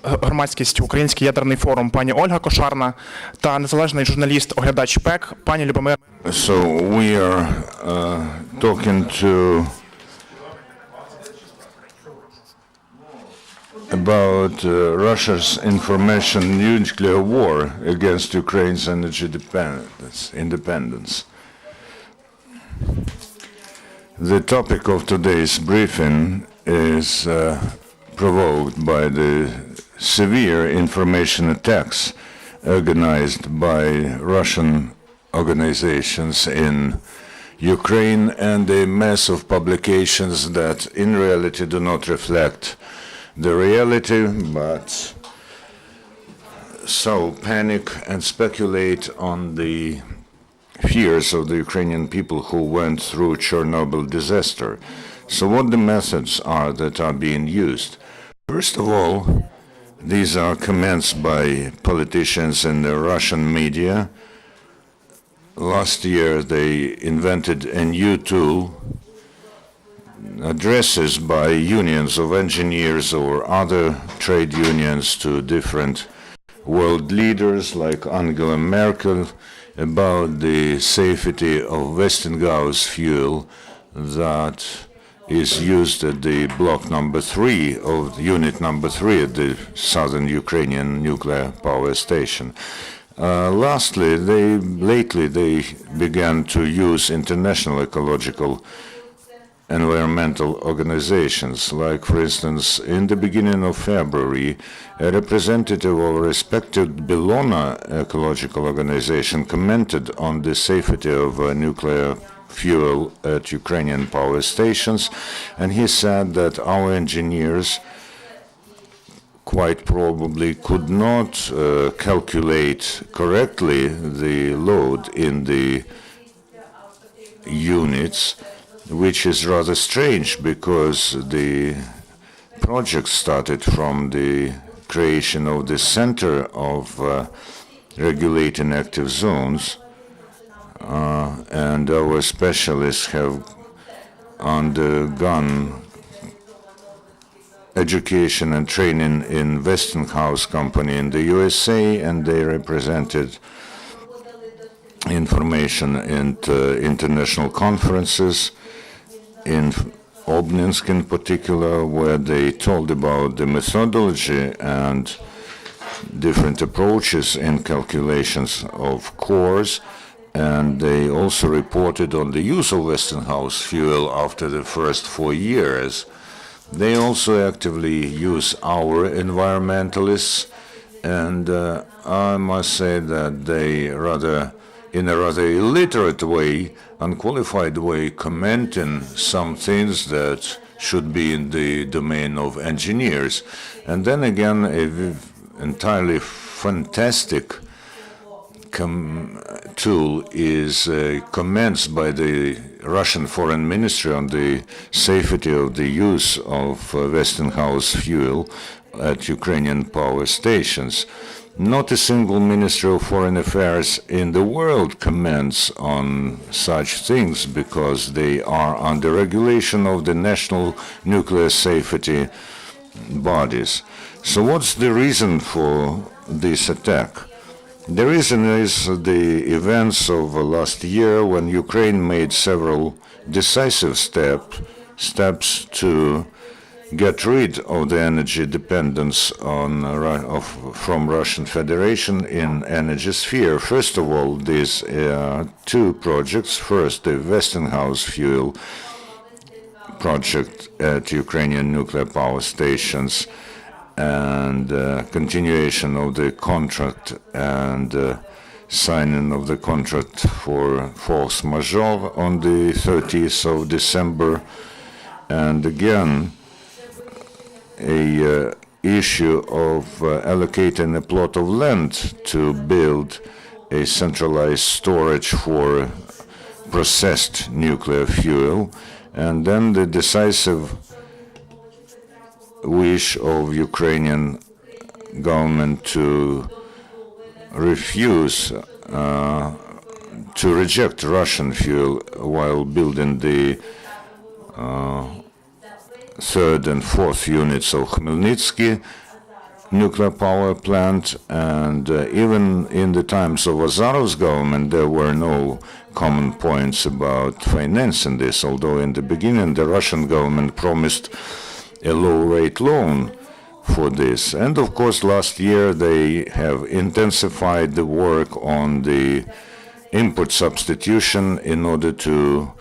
громадськість Український ядерний форум пані Ольга Кошарна та незалежний журналіст-оглядач ПЕК пані Lyubomyra. So we are talking about Russia's information nuclear war against Ukraine's energy independence. The topic of today's briefing is provoked by the severe information attacks organized by Russian organizations in Ukraine and a mass of publications that in reality do not reflect the reality, but sow panic and speculate on the fears of the Ukrainian people who went through Chernobyl disaster. So what the methods are that are being used? First of all, these are comments by politicians in the Russian media. Last year they invented a new tool, addresses by unions of engineers or other trade unions to different world leaders like Angela Merkel about the safety of Westinghouse fuel that is used at the block number 3 of unit number 3 at the southern Ukrainian nuclear power station. Lately they began to use international ecological environmental organizations, like, for instance, in the beginning of February, a representative of a respected Bellona ecological organization commented on the safety of nuclear fuel at Ukrainian power stations, and he said that our engineers quite probably could not calculate correctly the load in the units, which is rather strange because the project started from the creation of the Center of Regulating Active Zones, and our specialists have undergone education and training in Westinghouse company in the USA, and they represented information in international conferences in Obninsk in particular, where they told about the methodology and different approaches in calculations of cores, and they also reported on the use of Westinghouse fuel after the first 4 years. They also actively use our environmentalists, and I must say that they in a rather illiterate way, unqualified way, commenting some things that should be in the domain of engineers. And then again, an entirely fantastic tool is comments by the Russian Foreign Ministry on the safety of the use of Westinghouse fuel at Ukrainian power stations. Not a single Ministry of Foreign Affairs in the world comments on such things because they are under regulation of the national nuclear safety bodies. So what's the reason for this attack? The reason is the events of last year when Ukraine made several decisive steps to get rid of the energy dependence from Russian Federation in energy sphere. First of all, these two projects. First, the Westinghouse fuel project at Ukrainian nuclear power stations, and continuation of the contract and signing of the contract for force majeure on the 30th of December, and again a issue of allocating a plot of land to build a centralized storage for processed nuclear fuel, and then the decisive wish of Ukrainian government to refuse to reject Russian fuel while building the third and fourth units of Khmelnytsky, nuclear power plant, and even in the times of Azarov's government, there were no common points about financing this, although in the beginning the Russian government promised a low-rate loan for this. And of course, last year they have intensified the work on the import substitution in order to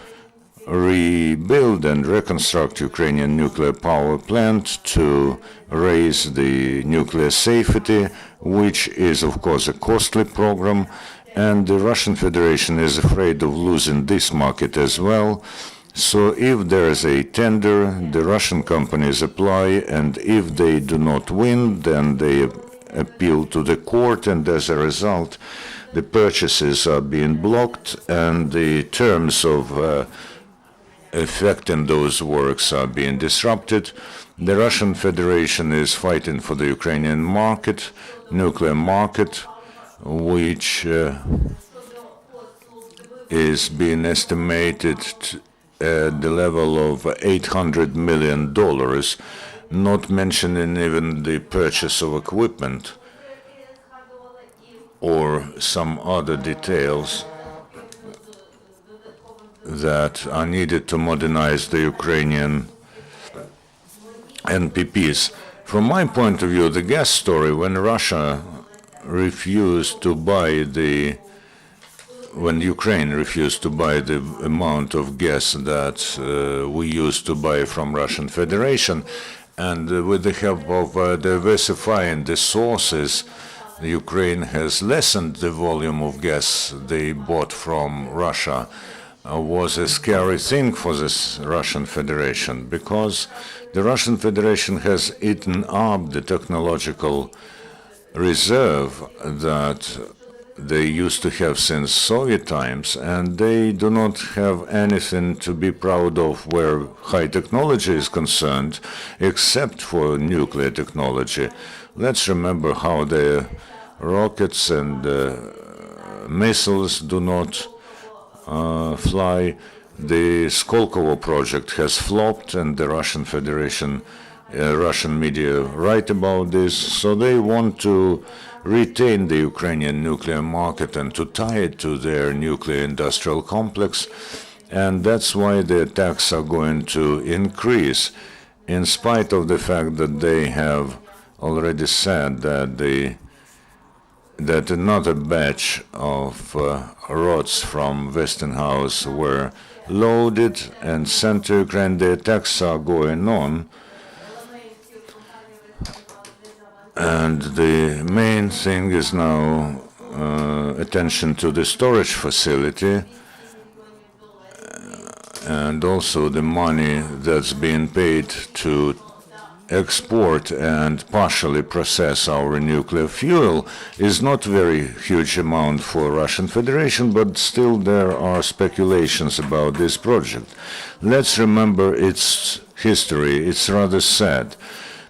rebuild and reconstruct Ukrainian nuclear power plant to raise the nuclear safety, which is of course a costly program, and the Russian Federation is afraid of losing this market as well. So if there is a tender, the Russian companies apply, and if they do not win, then they appeal to the court, and as a result, the purchases are being blocked, and the terms of affecting those works are being disrupted. The Russian Federation is fighting for the Ukrainian market, nuclear market, which is being estimated at the level of $800 million, not mentioning even the purchase of equipment or some other details that are needed to modernize the Ukrainian NPPs. From my point of view, the gas story, when Russia refused to buy when Ukraine refused to buy the amount of gas that we used to buy from Russian Federation, and with the help of diversifying the sources, Ukraine has lessened the volume of gas they bought from Russia, was a scary thing for this Russian Federation, because the Russian Federation has eaten up the technological reserve that they used to have since Soviet times, and they do not have anything to be proud of where high technology is concerned, except for nuclear technology. Let's remember how the rockets and missiles do not fly. The Skolkovo project has flopped, and the Russian Federation, Russian media write about this, so they want to retain the Ukrainian nuclear market and to tie it to their nuclear industrial complex, and that's why the attacks are going to increase, in spite of the fact that they have already said that another batch of rods from Westinghouse were loaded and sent to Ukraine. The attacks are going on. And the main thing is now attention to the storage facility and also the money that's being paid to export and partially process our nuclear fuel is not very huge amount for Russian Federation, but still there are speculations about this project. Let's remember its history. It's rather sad,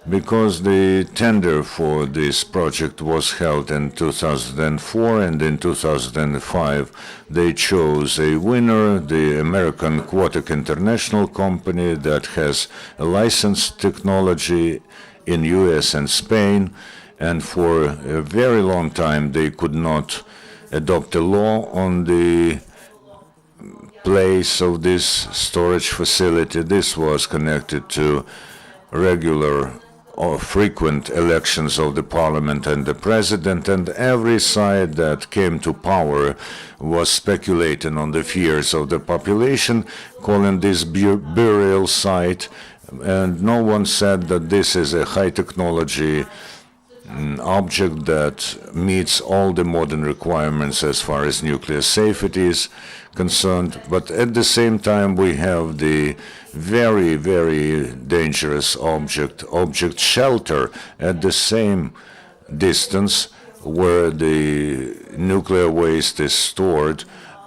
because the tender for this project was held in 2004, and in 2005 they chose a winner, the American Quotic International company that has a licensed technology in US and Spain, and for a very long time they could not adopt a law on the place of this storage facility. This was connected to regular or frequent elections of the parliament and the president, and every side that came to power was speculating on the fears of the population, calling this burial site, and no one said that this is a high technology object that meets all the modern requirements as far as nuclear safety is concerned. But at the same time, we have the very, very dangerous object shelter at the same distance, where the nuclear waste is stored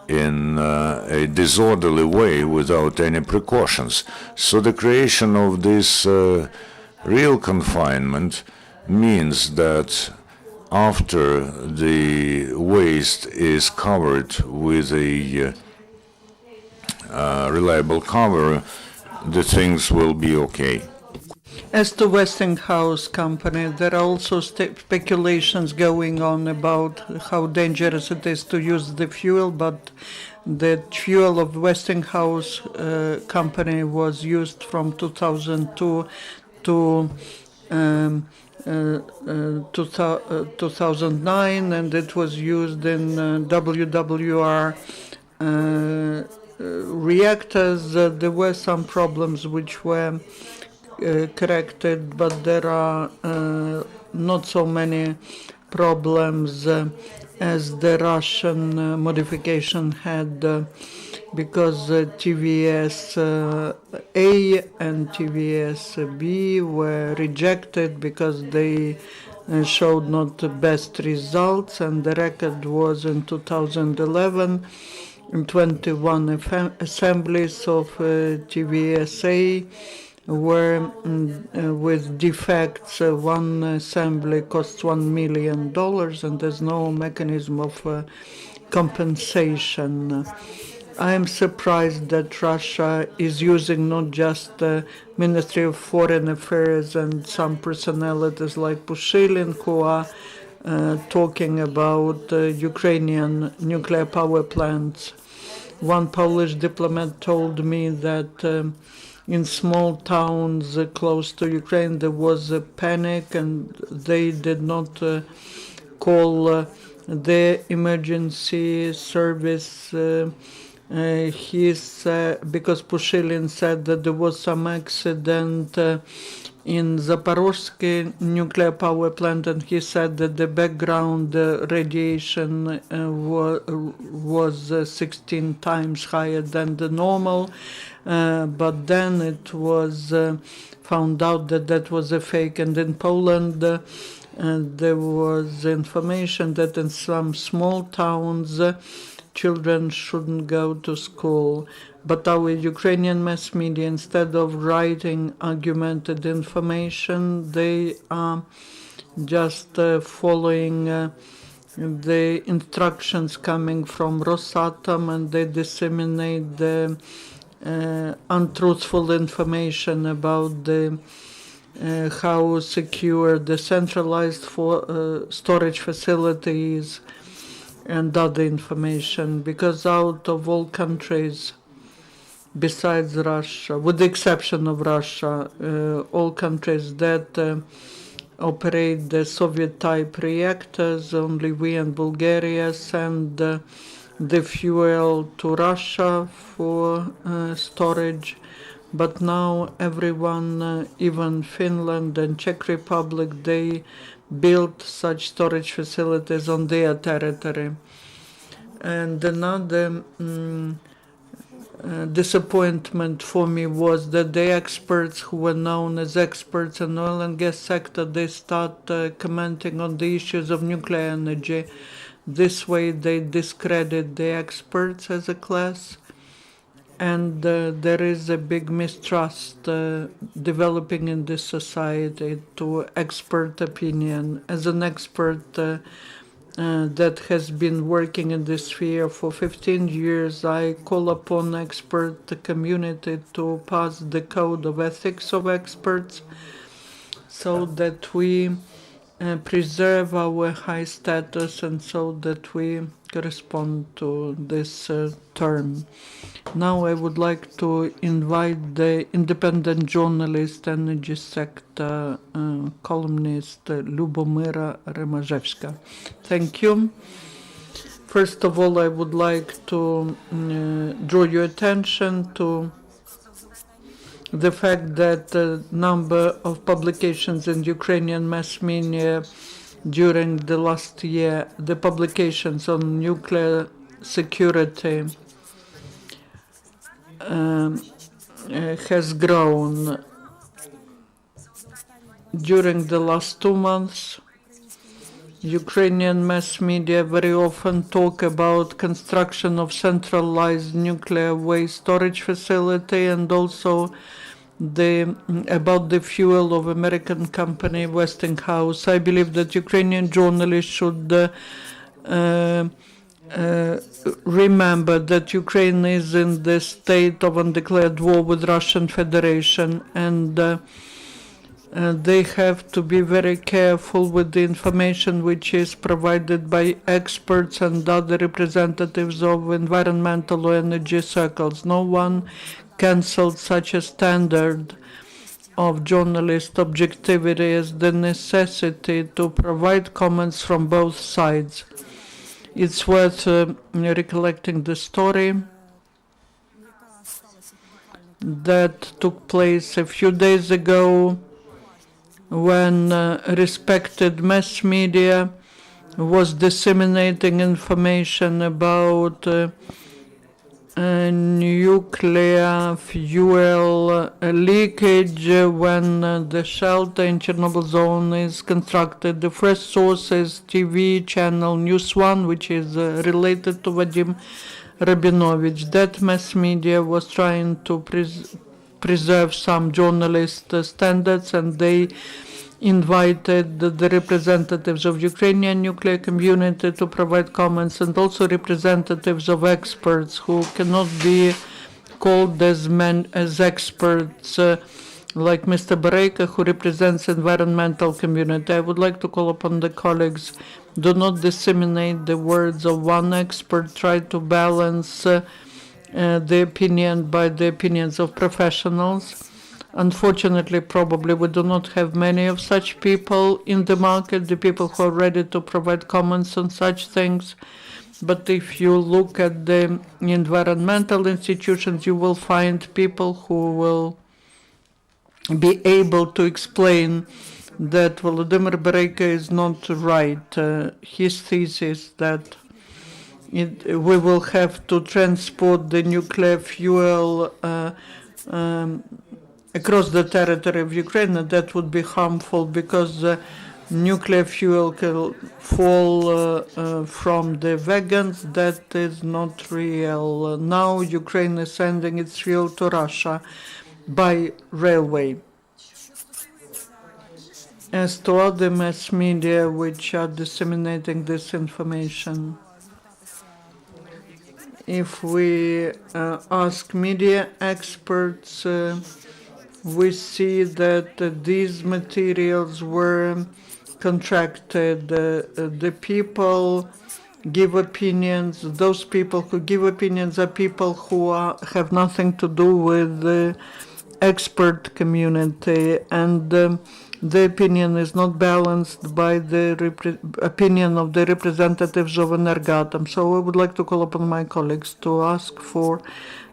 in a disorderly way without any precautions. So the creation of this real confinement means that after the waste is covered with a reliable cover, the things will be okay. As to Westinghouse company, there are also speculations going on about how dangerous it is to use the fuel, but the fuel of Westinghouse company was used from 2002 to 2009, and it was used in WWR reactors. There were some problems which were corrected, but there are not so many problems as the Russian modification had, because TVS A and TVS B were rejected because they showed not the best results, and the record was in 2011 in 21 assemblies of TVSA were with defects. One assembly costs $1 million, and there's no mechanism of compensation. I am surprised that Russia is using not just the Ministry of Foreign Affairs and some personalities like Pushilin, who are talking about Ukrainian nuclear power plants. One Polish diplomat told me that in small towns close to Ukraine there was a panic, and they did not call the emergency service. Because Pushilin said that there was some accident in Zaporozhye nuclear power plant, and he said that the background radiation was 16 times higher than the normal, but then it was found out that that was a fake. And in Poland there was information that in some small towns children shouldn't go to school. But our Ukrainian mass media, instead of writing argumented information, they are just following the instructions coming from Rosatom, and they disseminate the untruthful information about the how secure the centralized storage facilities and other information, because out of all countries besides Russia, with the exception of Russia, all countries that operate the Soviet-type reactors, only we and Bulgaria send the fuel to Russia for storage. But now everyone, even Finland and Czech Republic, they built such storage facilities on their territory. And another disappointment for me was that the experts who were known as experts in the oil and gas sector, they start commenting on the issues of nuclear energy. This way they discredit the experts as a class, and there is a big mistrust developing in this society to expert opinion. As an expert that has been working in this sphere for 15 years, I call upon expert community to pass the code of ethics of experts so that we preserve our high status and so that we correspond to this term. Now I would like to invite the independent journalist, energy sector columnist Lyubomyra Remazhevska. Thank you. First of all, I would like to draw your attention to the fact that the number of publications in Ukrainian mass media during the last year, the publications on nuclear security has grown. During the last 2 months, Ukrainian mass media very often talk about construction of centralized nuclear waste storage facility, and also about the fuel of American company Westinghouse. I believe that Ukrainian journalists should remember that Ukraine is in the state of undeclared war with Russian Federation, and They have to be very careful with the information which is provided by experts and other representatives of environmental or energy circles. No one cancelled such a standard of journalist objectivity as the necessity to provide comments from both sides. It's worth recollecting the story that took place a few days ago when respected mass media was disseminating information about nuclear fuel leakage when the shelter in Chernobyl zone is constructed. The first source is TV channel News One, which is related to Vadim Rabinovich. That mass media was trying to preserve some journalist standards, and they invited the representatives of Ukrainian nuclear community to provide comments, and also representatives of experts who cannot be called as experts, like Mr. Bareika, who represents environmental community. I would like to call upon the colleagues, do not disseminate the words of one expert, try to balance the opinion by the opinions of professionals. Unfortunately, probably we do not have many of such people in the market, the people who are ready to provide comments on such things. But if you look at the environmental institutions, you will find people who will be able to explain that Volodymyr Bareika is not right. His thesis that we will have to transport the nuclear fuel across the territory of Ukraine, and that would be harmful because nuclear fuel can fall from the wagons. That is not real. Now Ukraine is sending its fuel to Russia by railway. As to other mass media which are disseminating this information, if we ask media experts, we see that these materials were contracted. The people give opinions. Those people who give opinions are people who have nothing to do with the expert community, and the opinion is not balanced by the opinion of the representatives of Energatom. So I would like to call upon my colleagues to ask for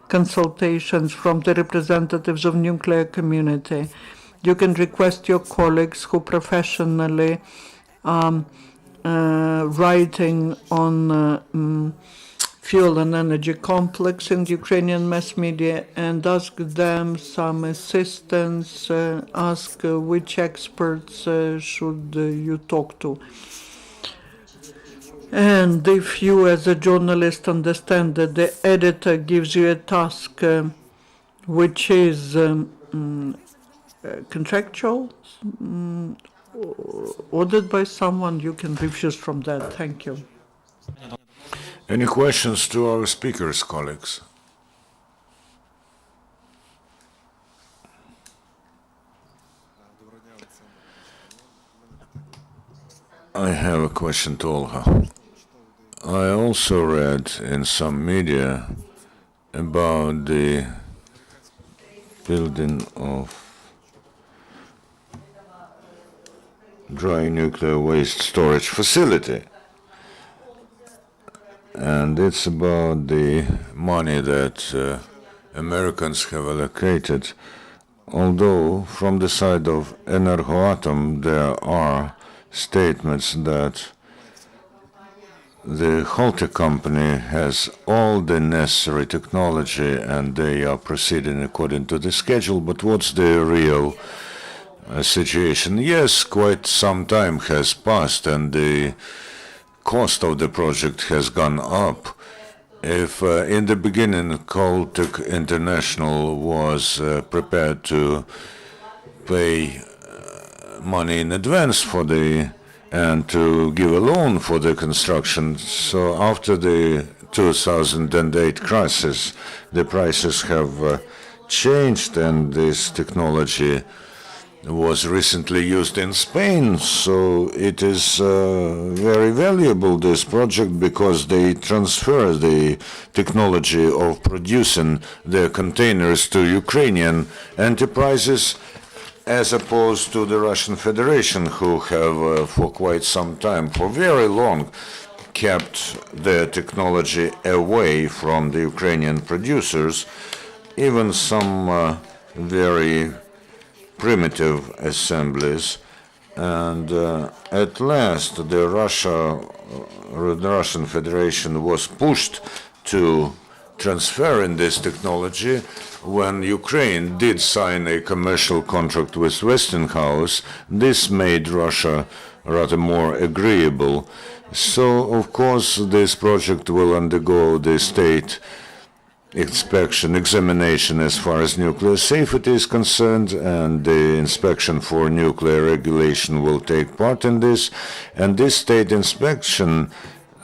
consultations from the representatives of nuclear community. You can request your colleagues who professionally writing on fuel and energy complex in the Ukrainian mass media and ask them some assistance, ask which experts should you talk to. And if you as a journalist understand that the editor gives you a task which is contractual, ordered by someone, you can refuse from that. Thank you. Any questions to our speakers, colleagues? I have a question to Olga. I also read in some media about the building of dry nuclear waste storage facility. And it's about the money that Americans have allocated. Although from the side of Energoatom there are statements that the Holte company has all the necessary technology and they are proceeding according to the schedule, but what's the real situation? Yes, quite some time has passed and the cost of the project has gone up. If in the beginning Caltech International was prepared to pay money in advance for and to give a loan for the construction, so after the 2008 crisis, the prices have changed and this technology was recently used in Spain, so it is very valuable, this project, because they transfer the technology of producing their containers to Ukrainian enterprises, as opposed to the Russian Federation, who have for quite some time, for very long, kept their technology away from the Ukrainian producers. Even some very primitive assemblies, and at last the Russian Federation was pushed to transfer in this technology when Ukraine did sign a commercial contract with Westinghouse. This made Russia rather more agreeable. So, of course, this project will undergo the state examination as far as nuclear safety is concerned, and the inspection for nuclear regulation will take part in this. And this state inspection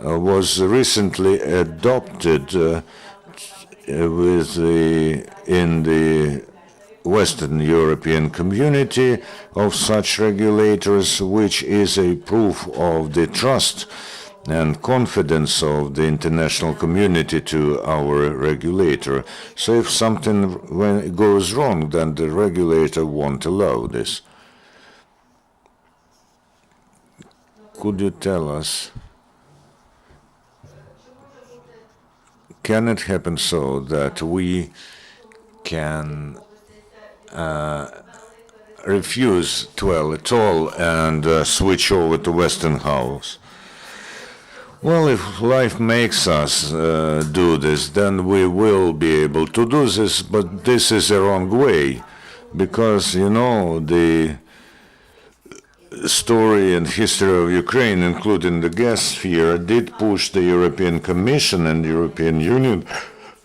was recently adopted in the Western European community of such regulators, which is a proof of the trust and confidence of the international community to our regulator. So if something goes wrong, then the regulator won't allow this. Could you tell us, can it happen so that we can refuse at all and switch over to Westinghouse? Well, if life makes us do this, then we will be able to do this, but this is the wrong way, because, you know, the story and history of Ukraine, including the gas sphere, did push the European Commission and the European Union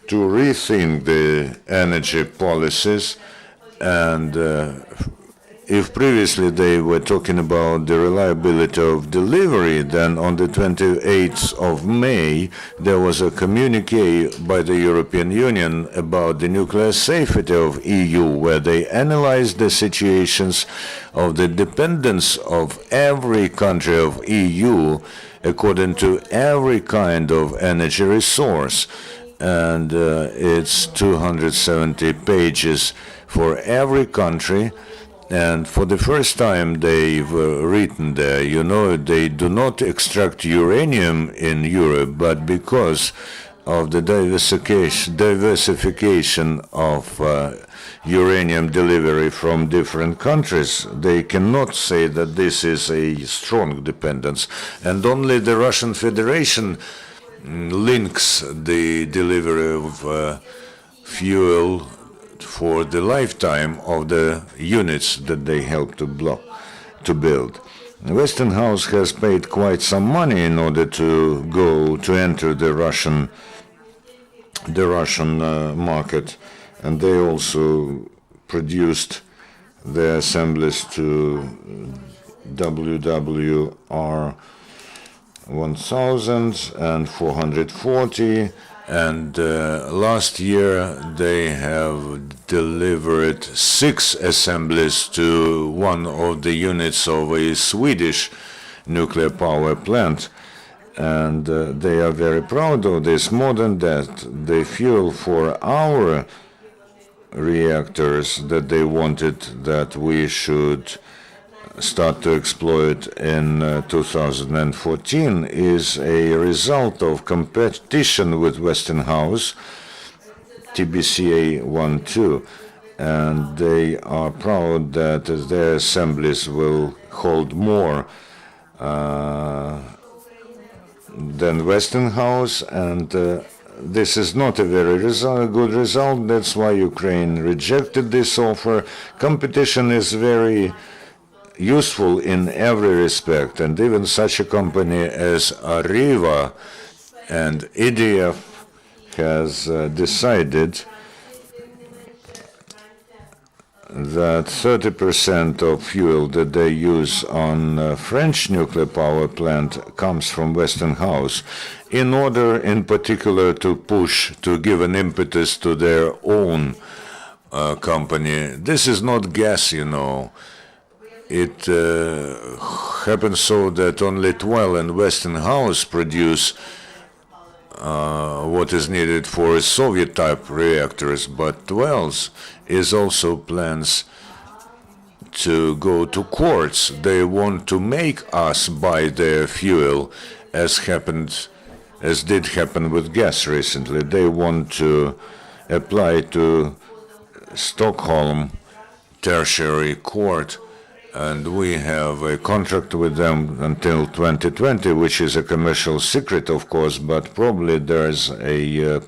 to rethink the energy policies. And if previously they were talking about the reliability of delivery, then on the 28th of May, there was a communique by the European Union about the nuclear safety of EU, where they analyzed the situations of the dependence of every country of EU according to every kind of energy resource. And it's 270 pages for every country. And for the first time, they've written there, you know, they do not extract uranium in Europe, but because of the diversification of uranium delivery from different countries, they cannot say that this is a strong dependence. And only the Russian Federation links the delivery of fuel for the lifetime of the units that they help to build. Westinghouse has paid quite some money in order to enter the Russian market, and they also produced their assemblies to WWR 1000 and 440. And last year they have delivered 6 assemblies to one of the units of a Swedish nuclear power plant. And they are very proud of this. More than that, the fuel for our reactors that they wanted that we should start to exploit in 2014 is a result of competition with Westinghouse, TBCA 1-2, and they are proud that their assemblies will hold more than Westinghouse, and this is not a very good result. That's why Ukraine rejected this offer. Competition is very useful in every respect, and even such a company as Arriva and EDF has decided that 30% of fuel that they use on French nuclear power plant comes from Westinghouse, in order in particular to give an impetus to their own company. This is not gas, you know. it happens so that only 12 and Westinghouse produce what is needed for Soviet-type reactors, but 12 is also plans to go to courts. They want to make us buy their fuel, as did happen with gas recently. They want to apply to Stockholm Tertiary Court, and we have a contract with them until 2020, which is a commercial secret, of course, but probably there's a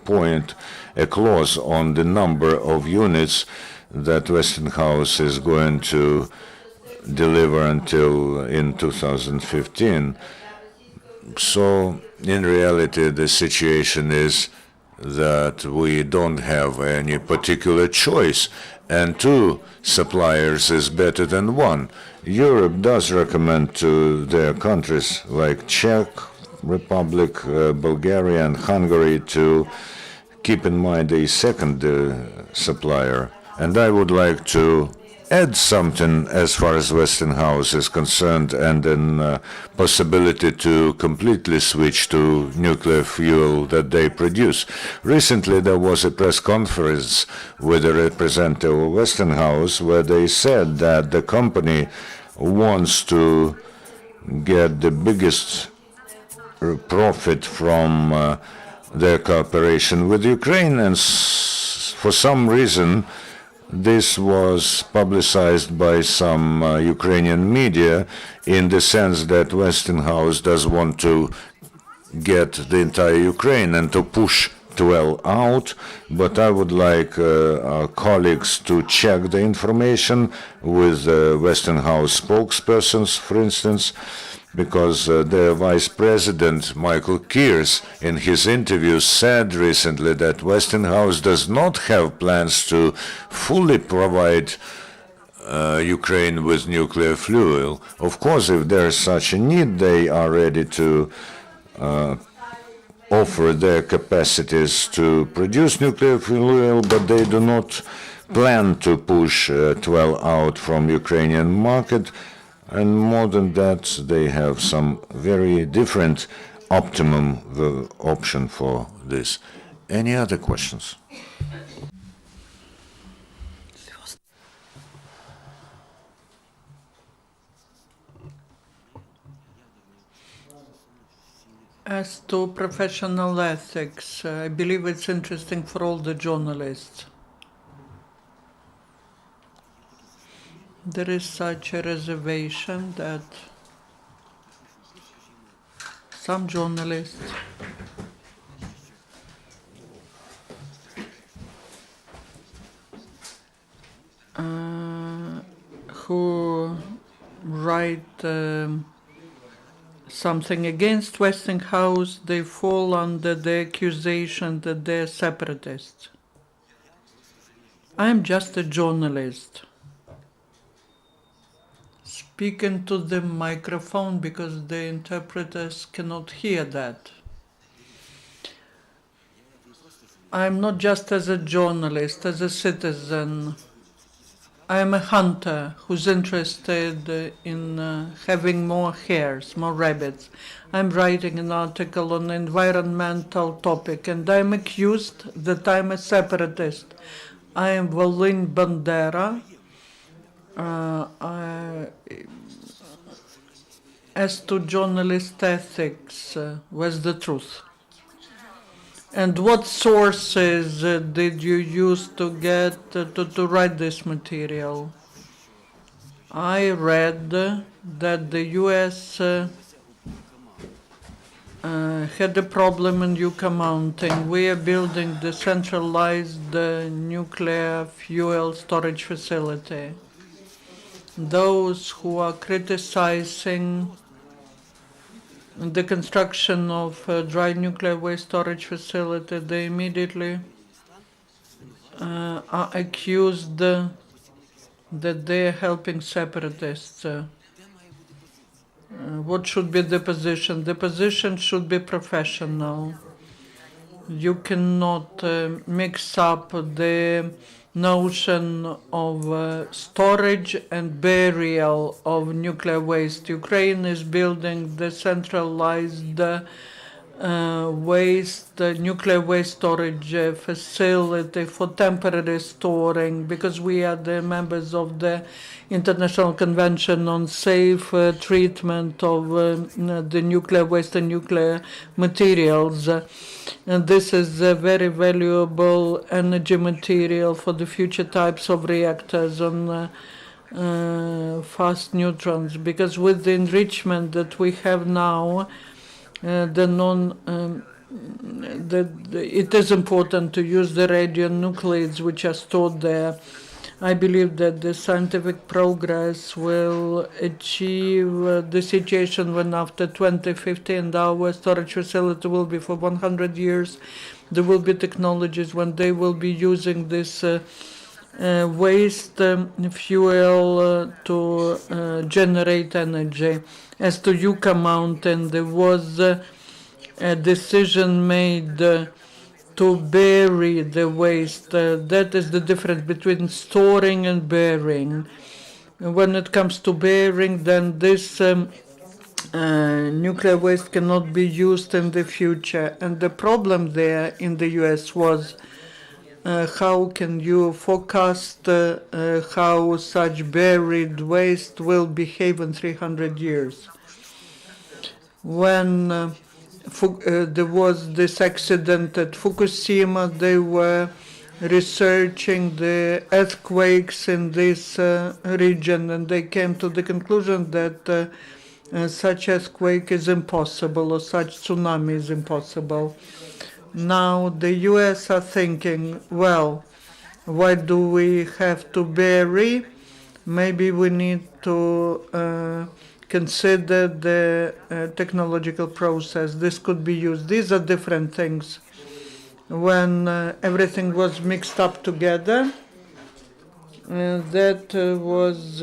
clause on the number of units that Westinghouse is going to deliver until in 2015. So, in reality, the situation is that we don't have any particular choice, and two suppliers is better than one. Europe does recommend to their countries like Czech Republic, Bulgaria, and Hungary to keep in mind a second supplier. And I would like to add something as far as Westinghouse is concerned, and an possibility to completely switch to nuclear fuel that they produce. Recently there was a press conference with a representative of Westinghouse where they said that the company wants to get the biggest profit from their cooperation with Ukraine, and for some reason this was publicized by some Ukrainian media in the sense that Westinghouse does want to get the entire Ukraine and to push 12 out, but I would like our colleagues to check the information with Westinghouse spokespersons, for instance, because the Vice President, Michael Kears, in his interview said recently that Westinghouse does not have plans to fully provide Ukraine with nuclear fuel. Of course, if there is such a need, they are ready to offer their capacities to produce nuclear fuel, but they do not plan to push 12 out from Ukrainian market. And more than that, they have some very different optimum option for this. Any other questions? As to professional ethics, I believe it's interesting for all the journalists. There is such a reservation that some journalists who write something against Westinghouse, they fall under the accusation that they're separatists. I'm just a journalist. Speak into the microphone because the interpreters cannot hear that. I'm not just as a journalist, as a citizen. I am a hunter who's interested in having more hares, more rabbits. I'm writing an article on an environmental topic, and I'm accused that I'm a separatist. I am Volyn Bandera. As to journalist ethics, where's the truth? And what sources did you use to get to write this material? I read that the US had a problem in Yucca Mountain. We are building the centralized nuclear fuel storage facility. Those who are criticizing the construction of a dry nuclear waste storage facility, they immediately are accused that they are helping separatists. What should be the position? The position should be professional. You cannot mix up the notion of storage and burial of nuclear waste. Ukraine is building decentralized nuclear waste storage facility for temporary storing, because we are the members of the International Convention on Safe Treatment of the nuclear waste and nuclear materials. And this is a very valuable energy material for the future types of reactors on fast neutrons, because with the enrichment that we have now, it is important to use the radionuclides which are stored there. I believe that the scientific progress will achieve the situation when after 2050 and our storage facility will be for 100 years, there will be technologies when they will be using this waste fuel to generate energy. As to Yucca Mountain, there was a decision made to bury the waste. That is the difference between storing and burying. When it comes to burying, then this nuclear waste cannot be used in the future. And the problem there in the US was how can you forecast how such buried waste will behave in 300 years? When there was this accident at Fukushima, they were researching the earthquakes in this region, and they came to the conclusion that such earthquake is impossible, or such tsunami is impossible. Now the US are thinking, well, why do we have to bury? Maybe we need to consider the technological process. This could be used. These are different things. When everything was mixed up together, that was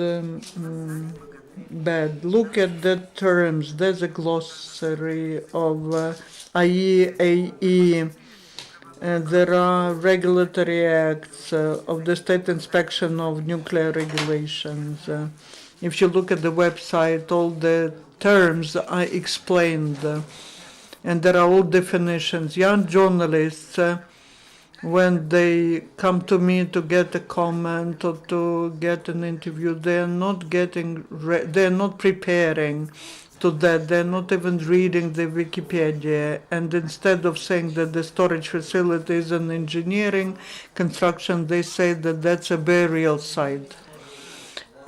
bad. Look at the terms. There's a glossary of IEAE. There are regulatory acts of the state inspection of nuclear regulations. If you look at the website, all the terms I explained, and there are all definitions. Young journalists, when they come to me to get a comment or to get an interview, they are not preparing to that. They're not even reading the Wikipedia. And instead of saying that the storage facility is an engineering construction, they say that that's a burial site.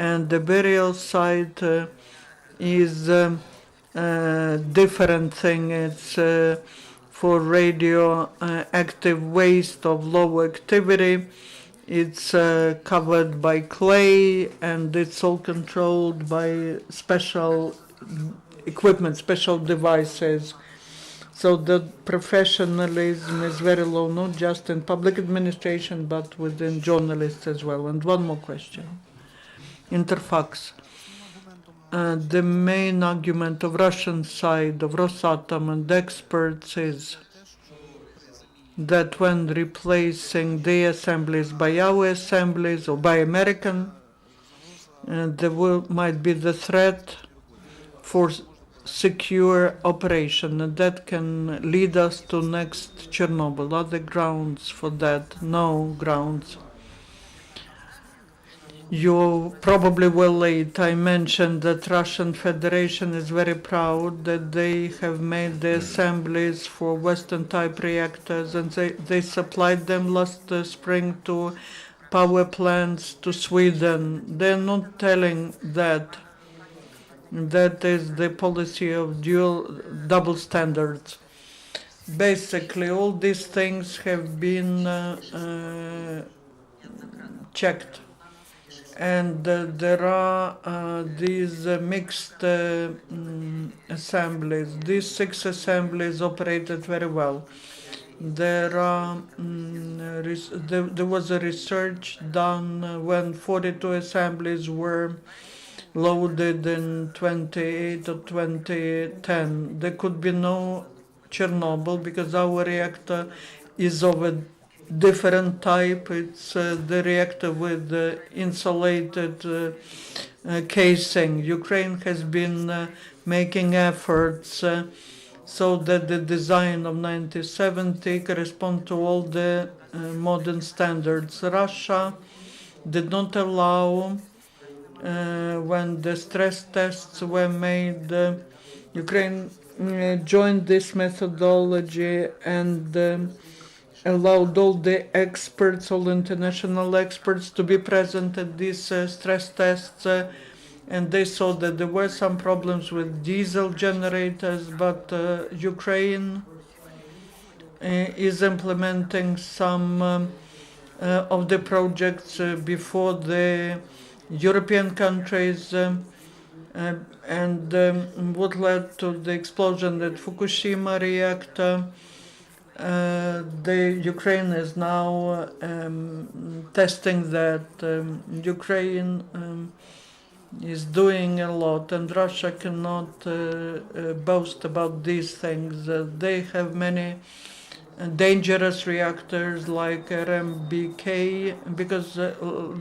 And the burial site is a different thing. It's for radioactive waste of low activity. It's covered by clay, and it's all controlled by special equipment, special devices. So the professionalism is very low, not just in public administration, but within journalists as well. And one more question. Interfax. The main argument of Russian side, of Rosatom and experts, is that when replacing their assemblies by our assemblies or by American, there might be the threat for secure operation, and that can lead us to next Chernobyl. Are there grounds for that? No grounds. You probably were late. I mentioned that Russian Federation is very proud that they have made the assemblies for Western type reactors, and they supplied them last spring to power plants to Sweden. They're not telling that. That is the policy of double standards. Basically, all these things have been checked. And there are these mixed assemblies. These 6 assemblies operated very well. There was a research done when 42 assemblies were loaded in 28 or 2010. There could be no Chernobyl because our reactor is over different type. It's the reactor with the insulated casing. Ukraine has been making efforts so that the design of 1970 correspond to all the modern standards. Russia did not allow, when the stress tests were made, Ukraine joined this methodology and allowed all the experts, all international experts, to be present at these stress tests. And they saw that there were some problems with diesel generators, but Ukraine is implementing some of the projects before the European countries, and what led to the explosion at Fukushima reactor. The Ukraine is now testing that. Ukraine is doing a lot, and Russia cannot boast about these things. They have many dangerous reactors like RMBK, because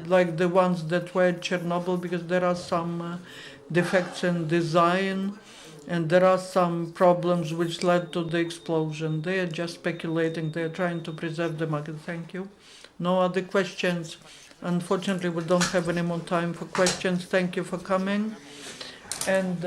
like the ones that were at Chernobyl, because there are some defects in design, and there are some problems which led to the explosion. They are just speculating. They are trying to preserve the market. Thank you. No other questions. Unfortunately, we don't have any more time for questions. Thank you for coming. And